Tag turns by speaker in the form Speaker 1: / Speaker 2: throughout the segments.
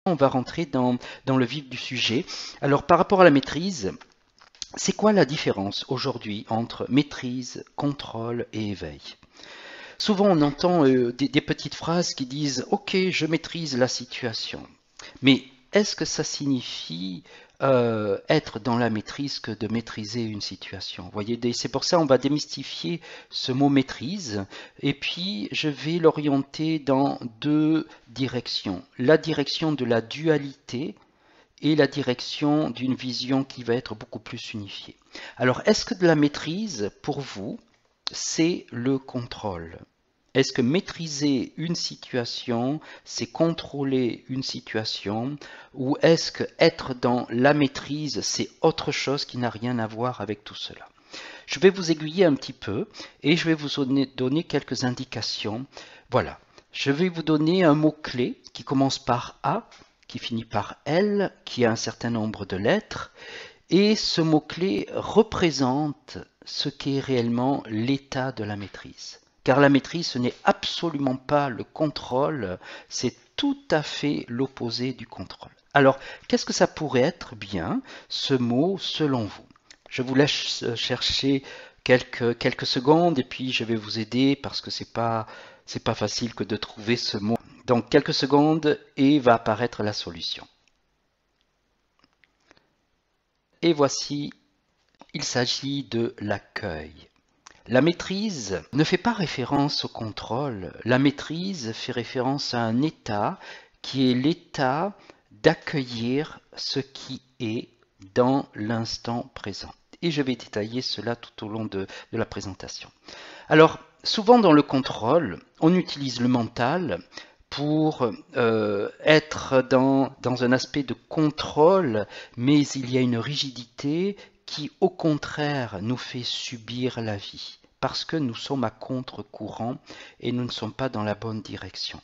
Speaker 1: On va rentrer dans le vif du sujet. Alors, par rapport à la maîtrise, c'est quoi la différence aujourd'hui entre maîtrise, contrôle et éveil? Souvent, on entend des petites phrases qui disent « Ok, je maîtrise la situation ». Mais est-ce que ça signifie être dans la maîtrise que de maîtriser une situation? Vous voyez, c'est pour ça qu'on va démystifier ce mot maîtrise et puis je vais l'orienter dans deux directions. La direction de la dualité et la direction d'une vision qui va être beaucoup plus unifiée. Alors, est-ce que de la maîtrise, pour vous, c'est le contrôle? Est-ce que maîtriser une situation, c'est contrôler une situation, ou est-ce que être dans la maîtrise, c'est autre chose qui n'a rien à voir avec tout cela? Je vais vous aiguiller un petit peu et je vais vous donner quelques indications. Voilà, je vais vous donner un mot-clé qui commence par A, qui finit par L, qui a un certain nombre de lettres, et ce mot-clé représente ce qu'est réellement l'état de la maîtrise. Car la maîtrise, ce n'est absolument pas le contrôle, c'est tout à fait l'opposé du contrôle. Alors, qu'est-ce que ça pourrait être bien, ce mot, selon vous? Je vous laisse chercher quelques secondes et puis je vais vous aider parce que c'est pas facile que de trouver ce mot. Donc, quelques secondes et va apparaître la solution. Et voici, il s'agit de l'accueil. La maîtrise ne fait pas référence au contrôle. La maîtrise fait référence à un état qui est l'état d'accueillir ce qui est dans l'instant présent. Et je vais détailler cela tout au long de la présentation. Alors, souvent dans le contrôle, on utilise le mental pour être dans un aspect de contrôle, mais il y a une rigidité qui, au contraire, nous fait subir la vie, parce que nous sommes à contre-courant et nous ne sommes pas dans la bonne direction.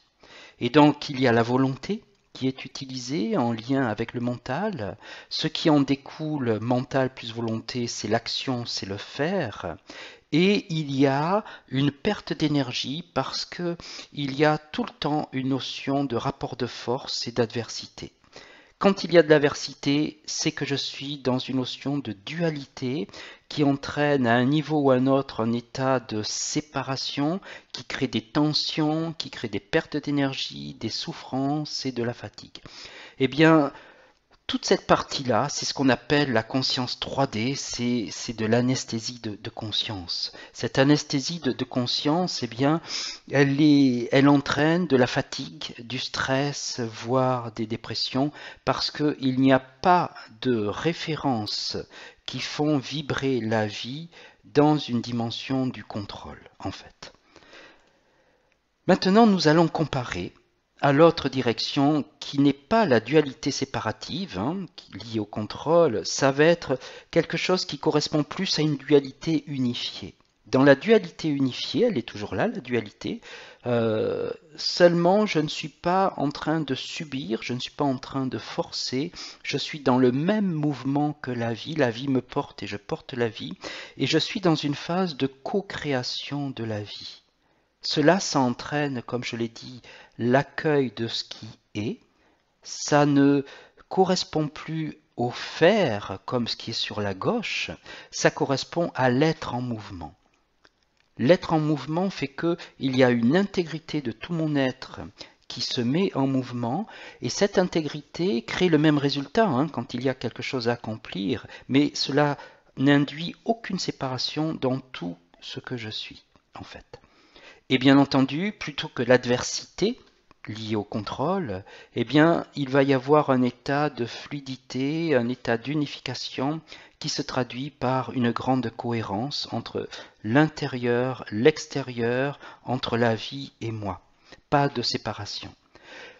Speaker 1: Et donc, il y a la volonté qui est utilisée en lien avec le mental. Ce qui en découle, mental plus volonté, c'est l'action, c'est le faire. Et il y a une perte d'énergie parce que il y a tout le temps une notion de rapport de force et d'adversité. Quand il y a de l'aversité, c'est que je suis dans une notion de dualité qui entraîne à un niveau ou à un autre un état de séparation qui crée des tensions, qui crée des pertes d'énergie, des souffrances et de la fatigue. Eh bien, toute cette partie-là, c'est ce qu'on appelle la conscience 3D, c'est de l'anesthésie de conscience. Cette anesthésie de conscience, eh bien, elle entraîne de la fatigue, du stress, voire des dépressions, parce qu'il n'y a pas de références qui font vibrer la vie dans une dimension du contrôle, en fait. Maintenant, nous allons comparer à l'autre direction qui n'est pas la dualité séparative liée au contrôle, ça va être quelque chose qui correspond plus à une dualité unifiée. Dans la dualité unifiée, elle est toujours là, la dualité, seulement je ne suis pas en train de subir, je ne suis pas en train de forcer, je suis dans le même mouvement que la vie me porte et je porte la vie, et je suis dans une phase de co-création de la vie. Cela, ça entraîne, comme je l'ai dit, l'accueil de ce qui est. Ça ne correspond plus au faire comme ce qui est sur la gauche, ça correspond à l'être en mouvement. L'être en mouvement fait qu'il y a une intégrité de tout mon être qui se met en mouvement et cette intégrité crée le même résultat quand il y a quelque chose à accomplir, mais cela n'induit aucune séparation dans tout ce que je suis, en fait. Et bien entendu, plutôt que l'adversité liée au contrôle, eh bien, il va y avoir un état de fluidité, un état d'unification qui se traduit par une grande cohérence entre l'intérieur, l'extérieur, entre la vie et moi. Pas de séparation.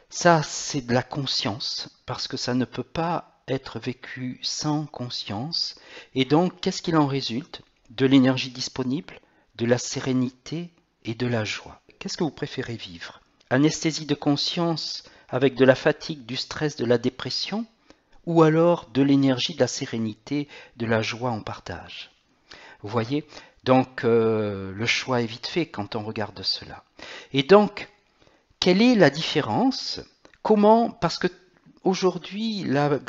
Speaker 1: Ça, c'est de la conscience, parce que ça ne peut pas être vécu sans conscience. Et donc, qu'est-ce qu'il en résulte? De l'énergie disponible, de la sérénité, et de la joie. Qu'est-ce que vous préférez vivre? Anesthésie de conscience avec de la fatigue, du stress, de la dépression? Ou alors de l'énergie, de la sérénité, de la joie en partage? Vous voyez? Donc le choix est vite fait quand on regarde cela. Et donc, quelle est la différence? Comment? Parce que aujourd'hui, la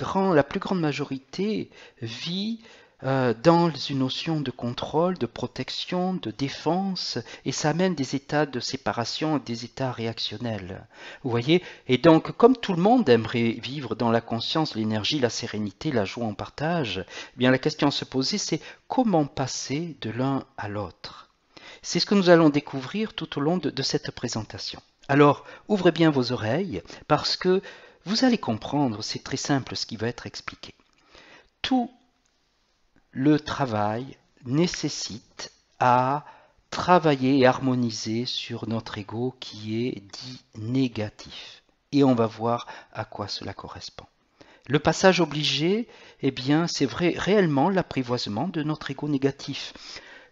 Speaker 1: plus grande majorité vit dans une notion de contrôle, de protection, de défense, et ça amène des états de séparation, des états réactionnels. Vous voyez? Et donc, comme tout le monde aimerait vivre dans la conscience, l'énergie, la sérénité, la joie en partage, eh bien la question à se poser, c'est comment passer de l'un à l'autre? C'est ce que nous allons découvrir tout au long de cette présentation. Alors, ouvrez bien vos oreilles, parce que vous allez comprendre, c'est très simple ce qui va être expliqué. Tout le travail nécessite à travailler et harmoniser sur notre ego qui est dit négatif. Et on va voir à quoi cela correspond. Le passage obligé, eh bien, c'est vrai, réellement l'apprivoisement de notre ego négatif.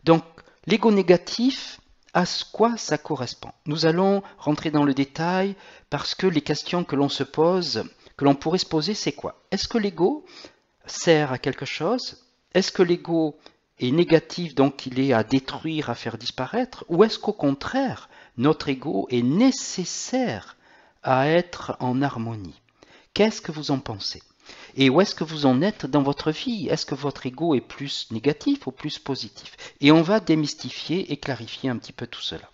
Speaker 1: Donc, l'ego négatif, à quoi ça correspond? Nous allons rentrer dans le détail parce que les questions que l'on se pose, que l'on pourrait se poser, c'est quoi? Est-ce que l'ego sert à quelque chose? Est-ce que l'ego est négatif, donc il est à détruire, à faire disparaître? Ou est-ce qu'au contraire, notre ego est nécessaire à être en harmonie? Qu'est-ce que vous en pensez? Et où est-ce que vous en êtes dans votre vie? Est-ce que votre ego est plus négatif ou plus positif? Et on va démystifier et clarifier un petit peu tout cela.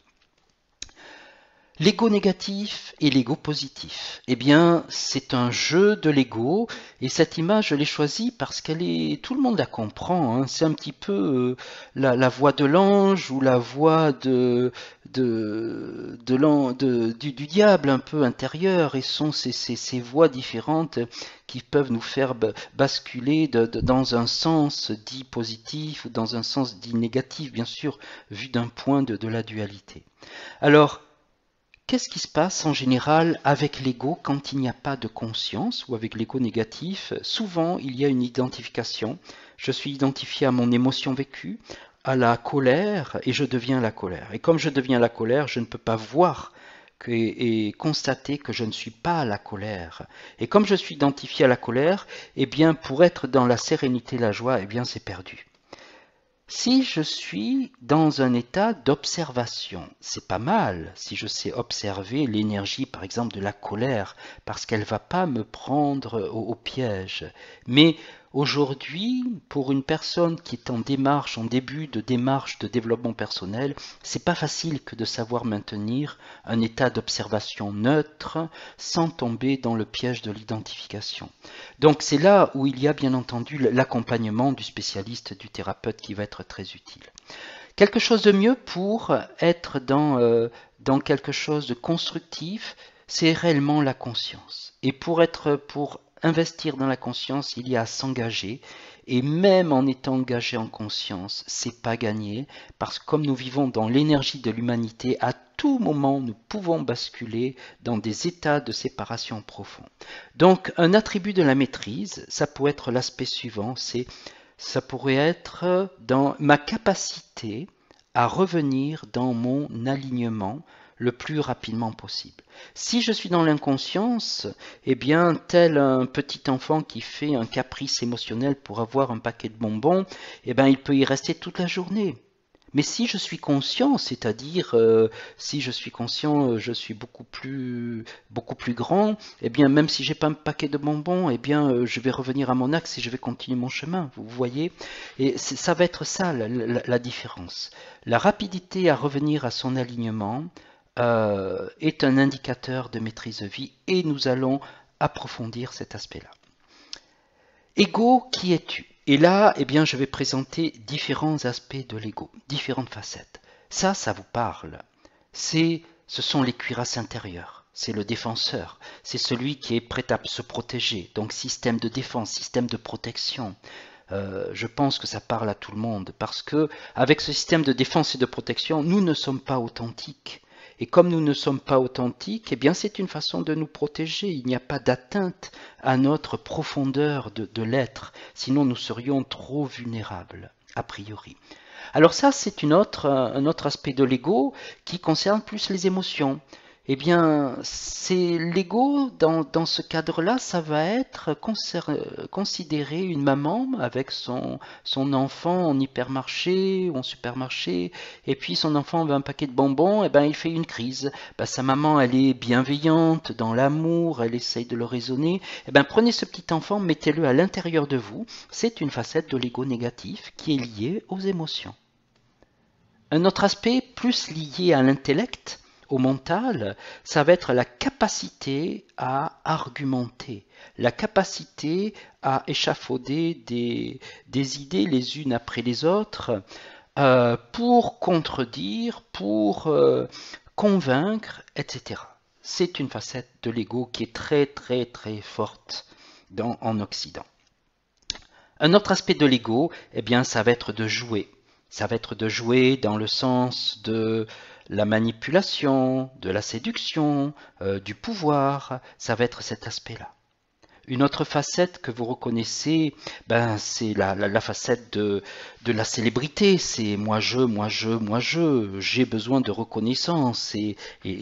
Speaker 1: L'ego négatif et l'ego positif, eh bien, c'est un jeu de l'ego, et cette image, je l'ai choisie parce qu'elle est, tout le monde la comprend, hein. C'est un petit peu la voix de l'ange ou la voix du diable un peu intérieur, et sont ces voix différentes qui peuvent nous faire basculer dans un sens dit positif ou dans un sens dit négatif, bien sûr, vu d'un point de la dualité. Alors, qu'est-ce qui se passe en général avec l'ego quand il n'y a pas de conscience ou avec l'ego négatif? Souvent, il y a une identification. Je suis identifié à mon émotion vécue, à la colère, et je deviens la colère. Et comme je deviens la colère, je ne peux pas voir et constater que je ne suis pas la colère. Et comme je suis identifié à la colère, eh bien, pour être dans la sérénité, la joie, eh bien, c'est perdu. Si je suis dans un état d'observation, c'est pas mal si je sais observer l'énergie, par exemple, de la colère, parce qu'elle va pas me prendre au piège. Mais aujourd'hui, pour une personne qui est en démarche, en début de démarche de développement personnel, c'est pas facile que de savoir maintenir un état d'observation neutre sans tomber dans le piège de l'identification. Donc c'est là où il y a bien entendu l'accompagnement du spécialiste, du thérapeute qui va être très utile. Quelque chose de mieux pour être dans quelque chose de constructif, c'est réellement la conscience. Et pour investir dans la conscience, il y a à s'engager. Et même en étant engagé en conscience, c'est pas gagné, parce que comme nous vivons dans l'énergie de l'humanité, à tout moment, nous pouvons basculer dans des états de séparation profonds. Donc, un attribut de la maîtrise, ça pourrait être l'aspect suivant, ça pourrait être dans ma capacité à revenir dans mon alignement le plus rapidement possible. Si je suis dans l'inconscience, eh bien, tel un petit enfant qui fait un caprice émotionnel pour avoir un paquet de bonbons, eh bien, il peut y rester toute la journée. Mais si je suis conscient, c'est-à-dire si je suis conscient, je suis beaucoup plus grand, eh bien même si j'ai pas un paquet de bonbons, eh bien je vais revenir à mon axe et je vais continuer mon chemin, vous voyez? Et ça va être ça la différence. La rapidité à revenir à son alignement est un indicateur de maîtrise de vie et nous allons approfondir cet aspect-là. Ego, qui es-tu? Et là, eh bien, je vais présenter différents aspects de l'ego, différentes facettes. Ça vous parle. Ce sont les cuirasses intérieures. C'est le défenseur. C'est celui qui est prêt à se protéger. Donc, système de défense, système de protection. Je pense que ça parle à tout le monde parce que, avec ce système de défense et de protection, nous ne sommes pas authentiques. Et comme nous ne sommes pas authentiques, eh bien c'est une façon de nous protéger. Il n'y a pas d'atteinte à notre profondeur de l'être, sinon nous serions trop vulnérables, a priori. Alors ça, c'est un autre aspect de l'ego qui concerne plus les émotions. Eh bien, c'est l'ego, dans ce cadre-là, ça va être considéré une maman avec son enfant en hypermarché ou en supermarché, et puis son enfant veut un paquet de bonbons, et ben il fait une crise. Ben, sa maman, elle est bienveillante, dans l'amour, elle essaye de le raisonner. Eh ben, prenez ce petit enfant, mettez-le à l'intérieur de vous. C'est une facette de l'ego négatif qui est liée aux émotions. Un autre aspect plus lié à l'intellect, au mental, ça va être la capacité à argumenter, la capacité à échafauder des idées les unes après les autres pour contredire, pour convaincre, etc. C'est une facette de l'ego qui est très très très forte en Occident. Un autre aspect de l'ego, eh bien, ça va être de jouer. Ça va être de jouer dans le sens de la manipulation, de la séduction, du pouvoir. Ça va être cet aspect-là. Une autre facette que vous reconnaissez, ben, c'est la facette de la célébrité. C'est moi je, moi je, moi je. J'ai besoin de reconnaissance et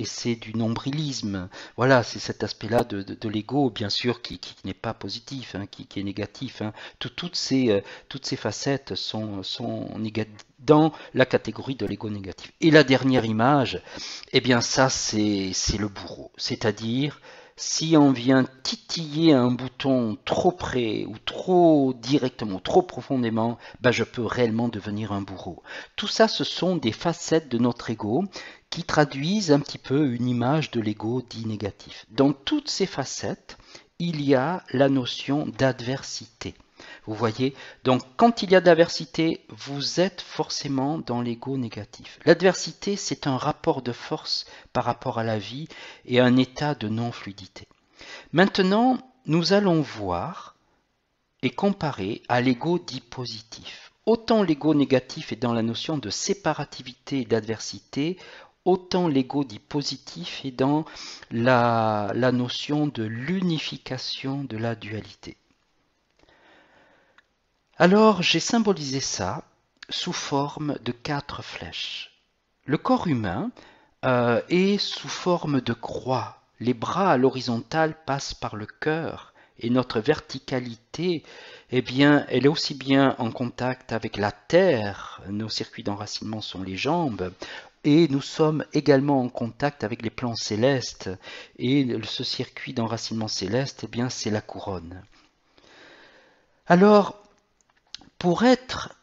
Speaker 1: c'est du nombrilisme. Voilà, c'est cet aspect-là de l'ego, bien sûr, qui n'est pas positif, hein, qui est négatif. Hein. Toutes ces facettes sont dans la catégorie de l'ego négatif. Et la dernière image, eh bien ça, c'est le bourreau. C'est-à-dire si on vient titiller un bouton trop près ou trop directement, trop profondément, ben je peux réellement devenir un bourreau. Tout ça, ce sont des facettes de notre ego qui traduisent un petit peu une image de l'ego dit négatif. Dans toutes ces facettes, il y a la notion d'adversité. Vous voyez, donc quand il y a de l'adversité, vous êtes forcément dans l'ego négatif. L'adversité, c'est un rapport de force par rapport à la vie et un état de non-fluidité. Maintenant, nous allons voir et comparer à l'ego dit positif. Autant l'ego négatif est dans la notion de séparativité et d'adversité, autant l'ego dit positif est dans la notion de l'unification de la dualité. Alors, j'ai symbolisé ça sous forme de 4 flèches. Le corps humain est sous forme de croix. Les bras à l'horizontale passent par le cœur et notre verticalité, eh bien, elle est aussi bien en contact avec la terre, nos circuits d'enracinement sont les jambes, et nous sommes également en contact avec les plans célestes, et ce circuit d'enracinement céleste, eh bien, c'est la couronne. Alors, pour être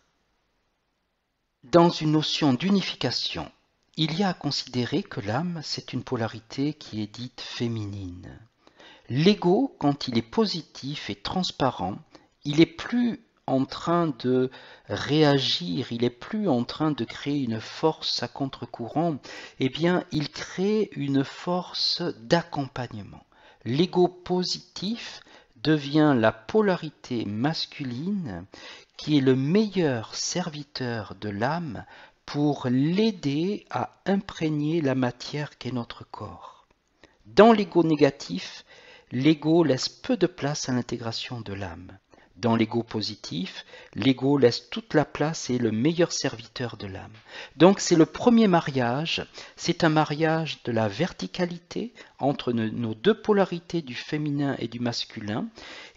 Speaker 1: dans une notion d'unification, il y a à considérer que l'âme, c'est une polarité qui est dite féminine. L'ego, quand il est positif et transparent, il est plus en train de réagir, il est plus en train de créer une force à contre-courant, eh bien, il crée une force d'accompagnement. L'ego positif devient la polarité masculine qui est le meilleur serviteur de l'âme pour l'aider à imprégner la matière qu'est notre corps. Dans l'ego négatif, l'ego laisse peu de place à l'intégration de l'âme. Dans l'ego positif, l'ego laisse toute la place et est le meilleur serviteur de l'âme. Donc c'est le premier mariage, c'est un mariage de la verticalité entre nos deux polarités du féminin et du masculin.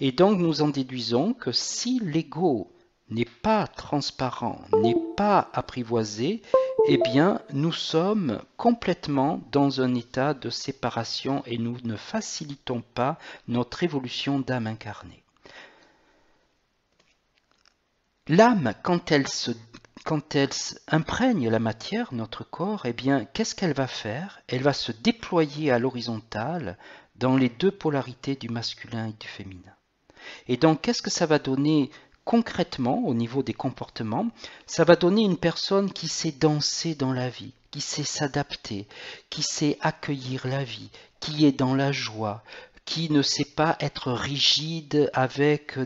Speaker 1: Et donc nous en déduisons que si l'ego n'est pas transparent, n'est pas apprivoisé, eh bien, nous sommes complètement dans un état de séparation et nous ne facilitons pas notre évolution d'âme incarnée. L'âme, quand elle imprègne la matière, notre corps, eh bien, qu'est-ce qu'elle va faire? Elle va se déployer à l'horizontale dans les deux polarités du masculin et du féminin. Et donc, qu'est-ce que ça va donner concrètement au niveau des comportements? Ça va donner une personne qui sait danser dans la vie, qui sait s'adapter, qui sait accueillir la vie, qui est dans la joie, qui ne sait pas être rigide avec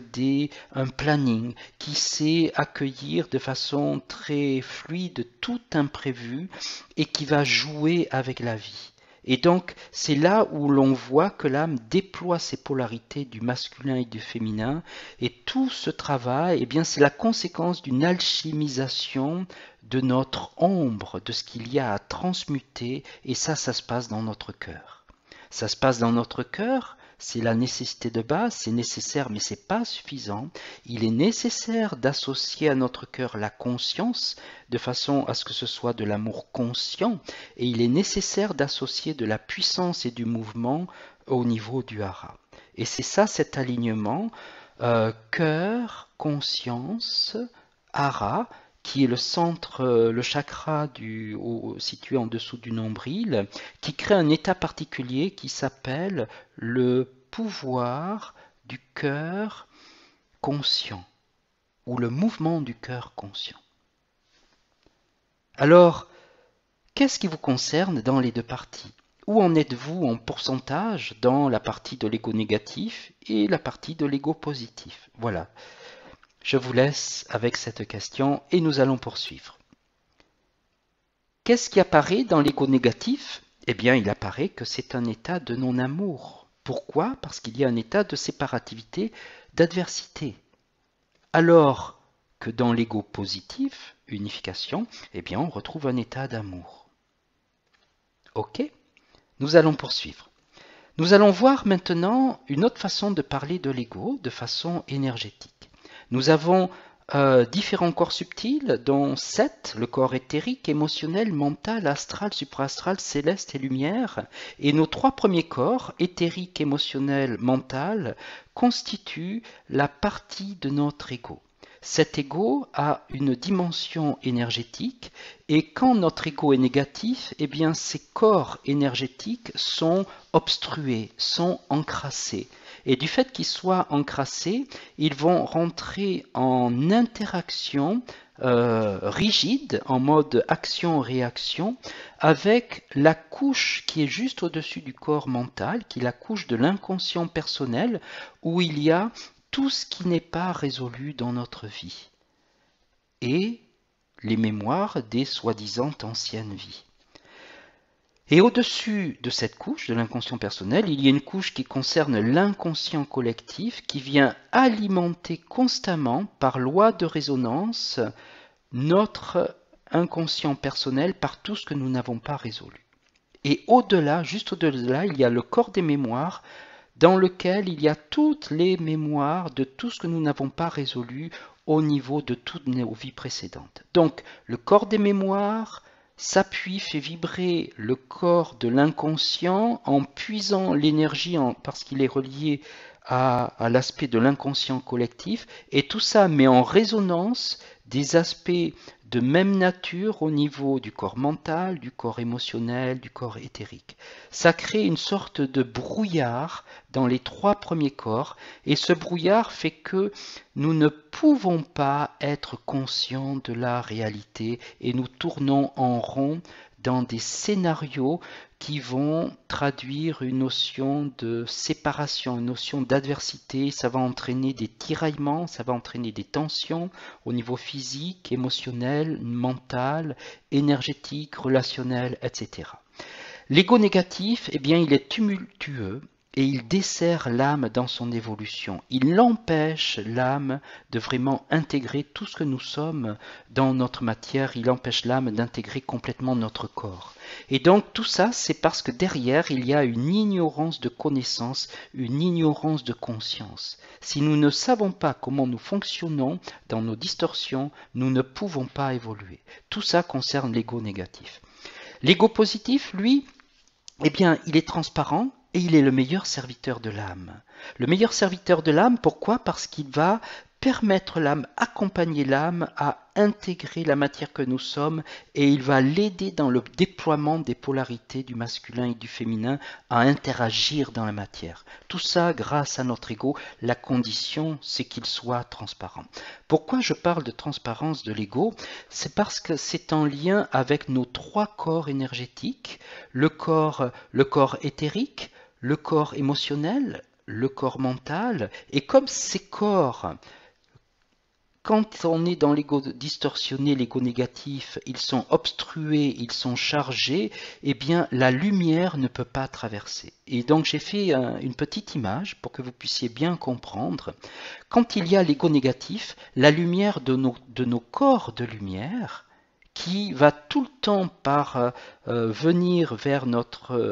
Speaker 1: un planning, qui sait accueillir de façon très fluide tout imprévu et qui va jouer avec la vie. Et donc, c'est là où l'on voit que l'âme déploie ses polarités du masculin et du féminin. Et tout ce travail, eh bien, c'est la conséquence d'une alchimisation de notre ombre, de ce qu'il y a à transmuter. Et ça se passe dans notre cœur. Ça se passe dans notre cœur. C'est la nécessité de base, c'est nécessaire, mais ce n'est pas suffisant. Il est nécessaire d'associer à notre cœur la conscience, de façon à ce que ce soit de l'amour conscient, et il est nécessaire d'associer de la puissance et du mouvement au niveau du hara. Et c'est ça cet alignement, cœur, conscience, hara, qui est le centre, le chakra situé en dessous du nombril, qui crée un état particulier qui s'appelle le pouvoir du cœur conscient, ou le mouvement du cœur conscient. Alors, qu'est-ce qui vous concerne dans les deux parties? Où en êtes-vous en pourcentage dans la partie de l'ego négatif et la partie de l'ego positif? Voilà. Je vous laisse avec cette question et nous allons poursuivre. Qu'est-ce qui apparaît dans l'ego négatif? Eh bien, il apparaît que c'est un état de non-amour. Pourquoi? Parce qu'il y a un état de séparativité, d'adversité. Alors que dans l'ego positif, unification, eh bien, on retrouve un état d'amour. Ok? Nous allons poursuivre. Nous allons voir maintenant une autre façon de parler de l'ego, de façon énergétique. Nous avons différents corps subtils, dont 7, le corps éthérique, émotionnel, mental, astral, supraastral, céleste et lumière. Et nos 3 premiers corps, éthérique, émotionnel, mental, constituent la partie de notre ego. Cet ego a une dimension énergétique et quand notre ego est négatif, eh bien ces corps énergétiques sont obstrués, sont encrassés. Et du fait qu'ils soient encrassés, ils vont rentrer en interaction rigide, en mode action-réaction, avec la couche qui est juste au-dessus du corps mental, qui est la couche de l'inconscient personnel, où il y a tout ce qui n'est pas résolu dans notre vie et les mémoires des soi-disant anciennes vies. Et au-dessus de cette couche de l'inconscient personnel, il y a une couche qui concerne l'inconscient collectif qui vient alimenter constamment par loi de résonance notre inconscient personnel par tout ce que nous n'avons pas résolu. Et au-delà, juste au-delà, il y a le corps des mémoires dans lequel il y a toutes les mémoires de tout ce que nous n'avons pas résolu au niveau de toutes nos vies précédentes. Donc, le corps des mémoires s'appuie, fait vibrer le corps de l'inconscient en puisant l'énergie parce qu'il est relié à l'aspect de l'inconscient collectif, et tout ça met en résonance des aspects de même nature au niveau du corps mental, du corps émotionnel, du corps éthérique. Ça crée une sorte de brouillard dans les 3 premiers corps, et ce brouillard fait que nous ne pouvons pas être conscients de la réalité et nous tournons en rond dans des scénarios qui vont traduire une notion de séparation, une notion d'adversité. Ça va entraîner des tiraillements, ça va entraîner des tensions au niveau physique, émotionnel, mental, énergétique, relationnel, etc. L'ego négatif, eh bien, il est tumultueux et il dessert l'âme dans son évolution. Il empêche l'âme de vraiment intégrer tout ce que nous sommes dans notre matière. Il empêche l'âme d'intégrer complètement notre corps. Et donc tout ça, c'est parce que derrière, il y a une ignorance de connaissance, une ignorance de conscience. Si nous ne savons pas comment nous fonctionnons dans nos distorsions, nous ne pouvons pas évoluer. Tout ça concerne l'ego négatif. L'ego positif, lui, eh bien, il est transparent et il est le meilleur serviteur de l'âme. Le meilleur serviteur de l'âme, pourquoi? Parce qu'il va permettre l'âme, accompagner l'âme à intégrer la matière que nous sommes et il va l'aider dans le déploiement des polarités du masculin et du féminin à interagir dans la matière. Tout ça grâce à notre ego. La condition, c'est qu'il soit transparent. Pourquoi je parle de transparence de l'ego? C'est parce que c'est en lien avec nos 3 corps énergétiques, le corps éthérique, le corps émotionnel, le corps mental, et comme ces corps Quand on est dans l'ego distorsionné, l'ego négatif, ils sont obstrués, ils sont chargés, eh bien la lumière ne peut pas traverser. Et donc j'ai fait une petite image pour que vous puissiez bien comprendre. Quand il y a l'ego négatif, la lumière de nos corps de lumière, qui va tout le temps par venir vers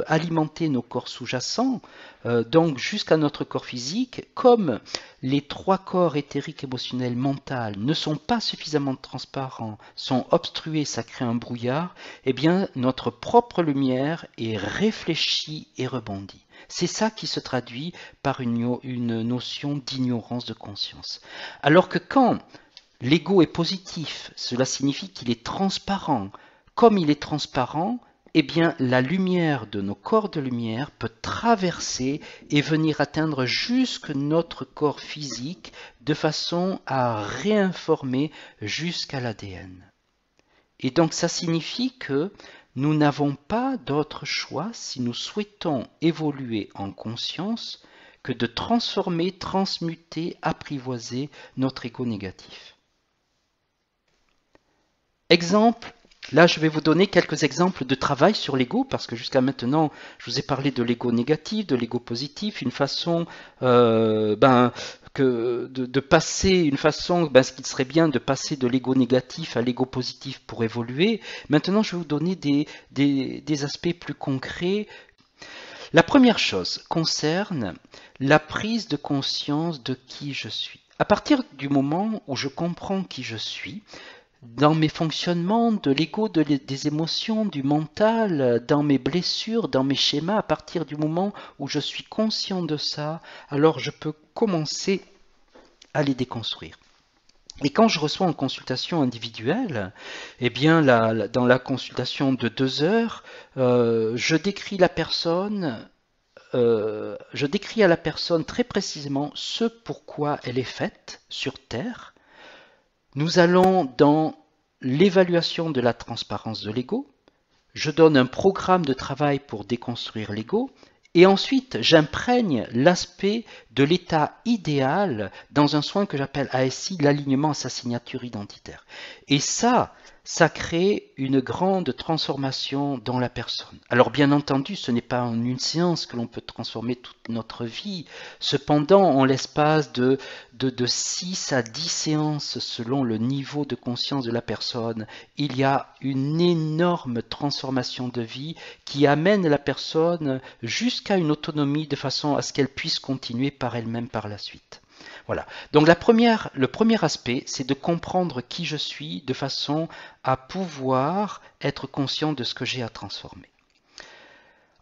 Speaker 1: alimenter nos corps sous-jacents, donc jusqu'à notre corps physique, comme les trois corps éthériques, émotionnels, mentaux ne sont pas suffisamment transparents, sont obstrués, ça crée un brouillard, eh bien notre propre lumière est réfléchie et rebondie. C'est ça qui se traduit par une notion d'ignorance de conscience. Alors que quand l'ego est positif, cela signifie qu'il est transparent. Comme il est transparent, eh bien la lumière de nos corps de lumière peut traverser et venir atteindre jusque notre corps physique de façon à réinformer jusqu'à l'ADN. Et donc ça signifie que nous n'avons pas d'autre choix si nous souhaitons évoluer en conscience que de transformer, transmuter, apprivoiser notre ego négatif. Exemple, là je vais vous donner quelques exemples de travail sur l'ego, parce que jusqu'à maintenant je vous ai parlé de l'ego négatif, de l'ego positif, une façon de passer, ce qui serait bien de passer de l'ego négatif à l'ego positif pour évoluer. Maintenant je vais vous donner des aspects plus concrets. La première chose concerne la prise de conscience de qui je suis. À partir du moment où je comprends qui je suis, dans mes fonctionnements de l'ego, des émotions, du mental, dans mes blessures, dans mes schémas, à partir du moment où je suis conscient de ça, alors je peux commencer à les déconstruire. Et quand je reçois une consultation individuelle, eh bien dans la consultation de 2 heures, je décris à la personne très précisément ce pourquoi elle est faite sur Terre. Nous allons dans l'évaluation de la transparence de l'ego. Je donne un programme de travail pour déconstruire l'ego. Et ensuite, j'imprègne l'aspect de l'état idéal dans un soin que j'appelle ASI, l'alignement à sa signature identitaire. Et ça crée une grande transformation dans la personne. Alors bien entendu, ce n'est pas en une séance que l'on peut transformer toute notre vie. Cependant, en l'espace de 6 à 10 séances selon le niveau de conscience de la personne, il y a une énorme transformation de vie qui amène la personne jusqu'à une autonomie de façon à ce qu'elle puisse continuer par elle-même par la suite. Voilà. Donc le premier aspect, c'est de comprendre qui je suis de façon à pouvoir être conscient de ce que j'ai à transformer.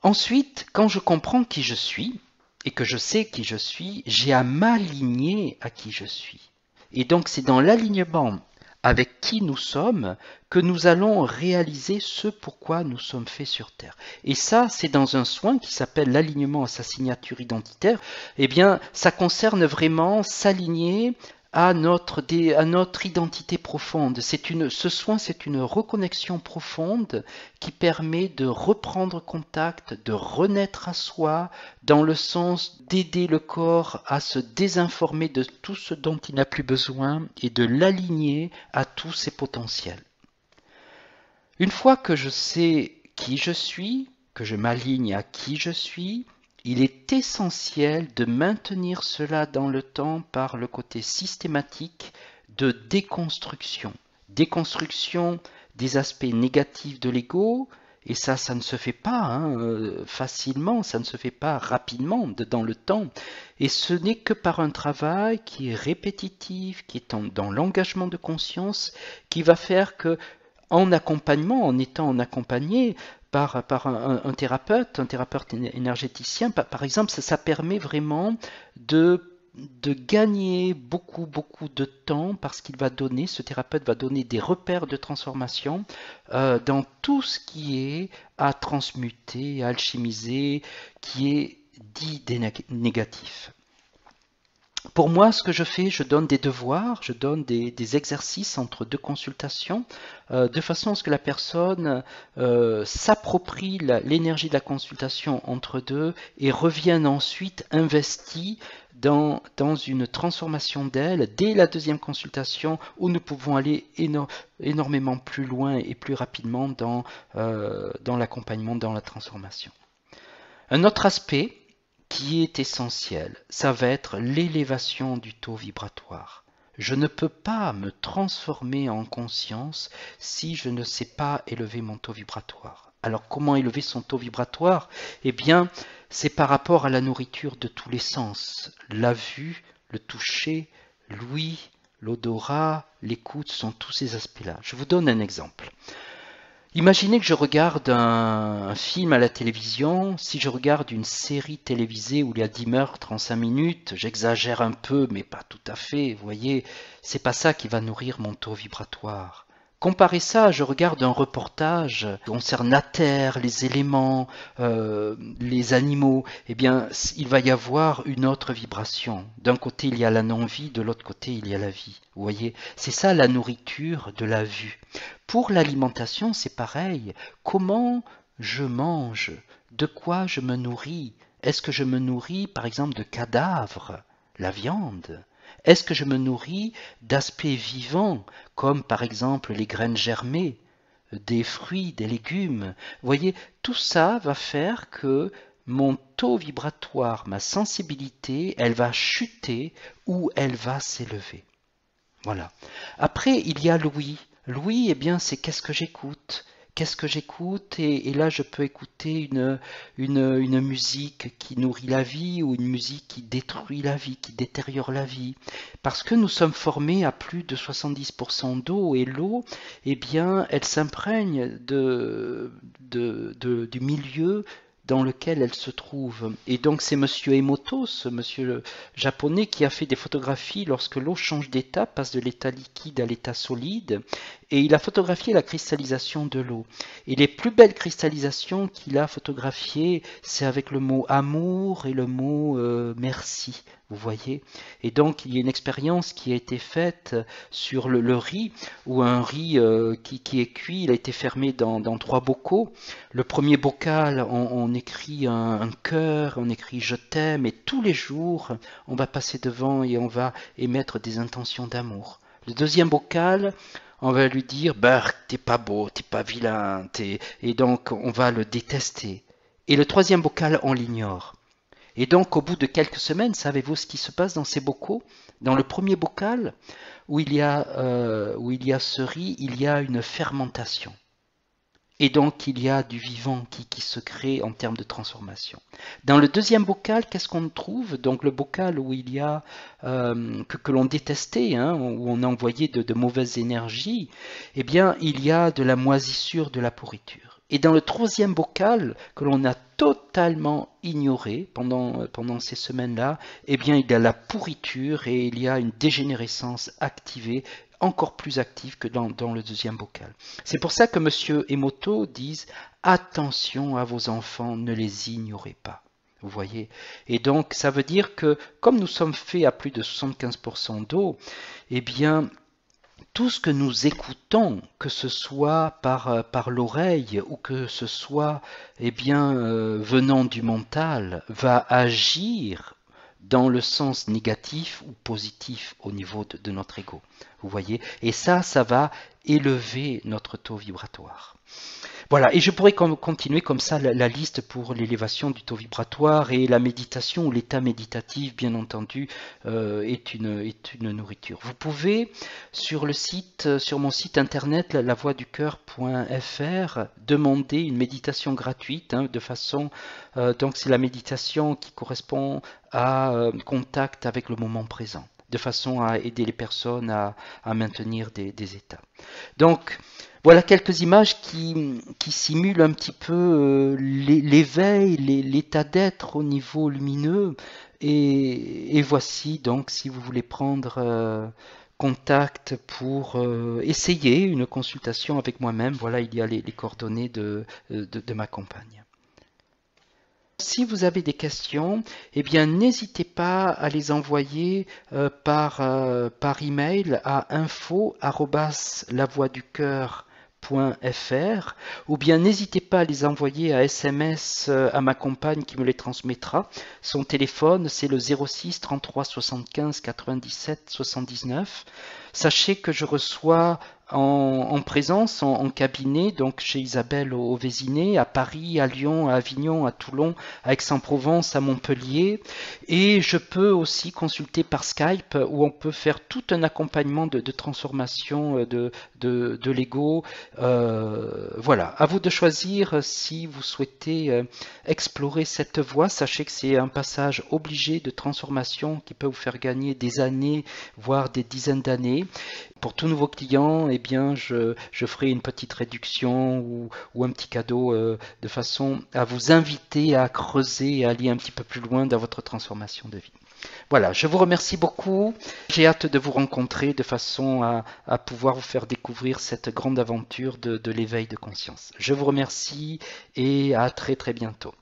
Speaker 1: Ensuite, quand je comprends qui je suis et que je sais qui je suis, j'ai à m'aligner à qui je suis. Et donc c'est dans l'alignement avec qui nous sommes que nous allons réaliser ce pourquoi nous sommes faits sur Terre. Et ça, c'est dans un soin qui s'appelle l'alignement à sa signature identitaire. Eh bien, ça concerne vraiment s'aligner à notre identité profonde. Ce soin, c'est une reconnexion profonde qui permet de reprendre contact, de renaître à soi, dans le sens d'aider le corps à se désinformer de tout ce dont il n'a plus besoin et de l'aligner à tous ses potentiels. Une fois que je sais qui je suis, que je m'aligne à qui je suis, il est essentiel de maintenir cela dans le temps par le côté systématique de déconstruction. Déconstruction des aspects négatifs de l'ego, et ça ne se fait pas facilement, ça ne se fait pas rapidement dans le temps. Et ce n'est que par un travail qui est répétitif, qui est dans l'engagement de conscience, qui va faire que, en accompagnement, en étant accompagné, par un thérapeute énergéticien, par exemple, ça permet vraiment de gagner beaucoup de temps parce qu'il va donner, ce thérapeute va donner des repères de transformation dans tout ce qui est à transmuter, à alchimiser, qui est dit négatif. Pour moi, ce que je fais, je donne des devoirs, je donne des exercices entre deux consultations, de façon à ce que la personne s'approprie l'énergie de la consultation entre deux et revienne ensuite investie dans une transformation d'elle dès la deuxième consultation où nous pouvons aller énormément plus loin et plus rapidement dans l'accompagnement, dans la transformation. Un autre aspect qui est essentiel, ça va être l'élévation du taux vibratoire. Je ne peux pas me transformer en conscience si je ne sais pas élever mon taux vibratoire. Alors comment élever son taux vibratoire? Eh bien, c'est par rapport à la nourriture de tous les sens. La vue, le toucher, l'ouïe, l'odorat, l'écoute sont tous ces aspects-là. Je vous donne un exemple. Imaginez que je regarde un film à la télévision. Si je regarde une série télévisée où il y a 10 meurtres en 5 minutes, j'exagère un peu, mais pas tout à fait, vous voyez, c'est pas ça qui va nourrir mon taux vibratoire. Comparez ça, je regarde un reportage qui concerne la terre, les éléments, les animaux, eh bien, il va y avoir une autre vibration. D'un côté, il y a la non-vie, de l'autre côté, il y a la vie. Vous voyez, c'est ça la nourriture de la vue. Pour l'alimentation, c'est pareil. Comment je mange? De quoi je me nourris? Est-ce que je me nourris, par exemple, de cadavres, la viande? Est-ce que je me nourris d'aspects vivants, comme par exemple les graines germées, des fruits, des légumes? Vous voyez, tout ça va faire que mon taux vibratoire, ma sensibilité, elle va chuter ou elle va s'élever. Voilà. Après, il y a l'ouïe. L'ouïe, eh bien, c'est qu'est-ce que j'écoute? Qu'est-ce que j'écoute? Et là, je peux écouter une musique qui nourrit la vie ou une musique qui détruit la vie, qui détériore la vie. Parce que nous sommes formés à plus de 70% d'eau et l'eau, eh bien, elle s'imprègne du milieu dans lequel elle se trouve. Et donc c'est monsieur Emoto, ce monsieur japonais, qui a fait des photographies lorsque l'eau change d'état, passe de l'état liquide à l'état solide, et il a photographié la cristallisation de l'eau. Et les plus belles cristallisations qu'il a photographiées, c'est avec le mot amour et le mot merci. Vous voyez? Et donc, il y a une expérience qui a été faite sur le riz, où un riz qui est cuit, il a été fermé dans 3 bocaux. Le premier bocal, on écrit un cœur, on écrit je t'aime, et tous les jours, on va passer devant et on va émettre des intentions d'amour. Le deuxième bocal, on va lui dire, bah, t'es pas beau, t'es pas vilain, et donc on va le détester. Et le troisième bocal, on l'ignore. Et donc, au bout de quelques semaines, savez-vous ce qui se passe dans ces bocaux? Dans le premier bocal, où il y a ce riz, il y a une fermentation. Et donc, il y a du vivant qui se crée en termes de transformation. Dans le deuxième bocal, qu'est-ce qu'on trouve? Donc, le bocal où il y a, que l'on détestait, hein, où on a envoyé de mauvaises énergies, eh bien, il y a de la moisissure, de la pourriture. Et dans le troisième bocal, que l'on a totalement ignoré pendant ces semaines-là, eh bien, il y a la pourriture et il y a une dégénérescence activée, encore plus active que dans le deuxième bocal. C'est pour ça que M. Emoto dit « Attention à vos enfants, ne les ignorez pas ». Vous voyez? Et donc, ça veut dire que, comme nous sommes faits à plus de 75% d'eau, eh bien, tout ce que nous écoutons, que ce soit par l'oreille ou que ce soit eh bien, venant du mental, va agir dans le sens négatif ou positif au niveau de notre ego. Vous voyez? Et ça va élever notre taux vibratoire. Voilà, et je pourrais continuer comme ça la liste pour l'élévation du taux vibratoire, et la méditation ou l'état méditatif, bien entendu, est une nourriture. Vous pouvez, sur mon site internet, lavoixducoeur.fr, demander une méditation gratuite, hein, de façon, donc c'est la méditation qui correspond à contact avec le moment présent, de façon à aider les personnes à maintenir des états. Donc, voilà quelques images qui simulent un petit peu l'éveil, l'état d'être au niveau lumineux. Et voici donc, si vous voulez prendre contact pour essayer une consultation avec moi-même, voilà, il y a les coordonnées de ma compagne. Si vous avez des questions, eh bien n'hésitez pas à les envoyer par email à info@lavoixducoeur.fr ou bien n'hésitez pas à les envoyer à SMS à ma compagne qui me les transmettra. Son téléphone, c'est le 06 33 75 97 79. Sachez que je reçois en présence, en cabinet, donc chez Isabelle au Vésinet, à Paris, à Lyon, à Avignon, à Toulon, à Aix-en-Provence, à Montpellier. Et je peux aussi consulter par Skype où on peut faire tout un accompagnement de transformation de Lego. Voilà, à vous de choisir si vous souhaitez explorer cette voie. Sachez que c'est un passage obligé de transformation qui peut vous faire gagner des années, voire des dizaines d'années. Pour tout nouveau client, eh bien, je ferai une petite réduction ou un petit cadeau de façon à vous inviter à creuser et à aller un petit peu plus loin dans votre transformation de vie. Voilà, je vous remercie beaucoup. J'ai hâte de vous rencontrer de façon à pouvoir vous faire découvrir cette grande aventure de l'éveil de conscience. Je vous remercie et à très très bientôt.